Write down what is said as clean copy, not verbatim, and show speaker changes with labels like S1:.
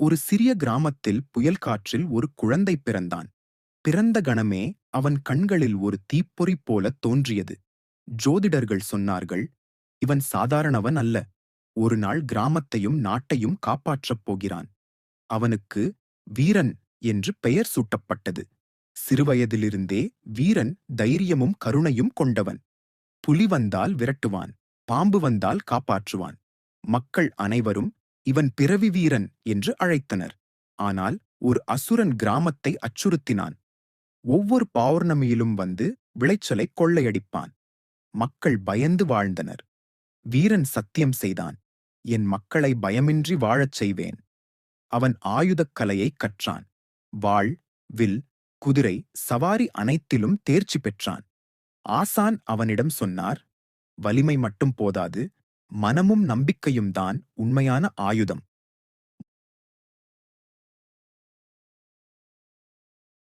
S1: ஒரு சிறிய கிராமத்தில் புயல் காற்றில் ஒரு குழந்தை பிறந்தான். பிறந்த கணமே அவன் கண்களில் ஒரு தீப்பொறி போல தோன்றியது. ஜோதிடர்கள் சொன்னார்கள், இவன் சாதாரணவன் அல்ல. ஒரு நாள் கிராமத்தையும் நாட்டையும் காப்பாற்றப் போகிறான். அவனுக்கு வீரன் என்று பெயர் சூட்டப்பட்டது. சிறுவயதிலிருந்தே வீரன் தைரியமும் கருணையும் கொண்டவன். புலி வந்தால் விரட்டுவான், பாம்பு வந்தால் காப்பாற்றுவான். மக்கள் அனைவரும் இவன் பிறவி வீரன் என்று அழைத்தனர். ஆனால் ஒரு அசுரன் கிராமத்தை அச்சுறுத்தினான். ஒவ்வொரு பௌர்ணமியிலும் வந்து விளைச்சலை கொள்ளையடிப்பான். மக்கள் பயந்து வாழ்ந்தனர். வீரன் சத்தியம் செய்தான், என் மக்களை பயமின்றி வாழச் செய்வேன். அவன் ஆயுதக் கலையை கற்றான். வாள், வில், குதிரை, சவாரி அனைத்திலும் தேர்ச்சி பெற்றான். ஆசான் அவனிடம் சொன்னார், வலிமை மட்டும் போதாது, மனமும் நம்பிக்கையும் தான் உண்மையான ஆயுதம்.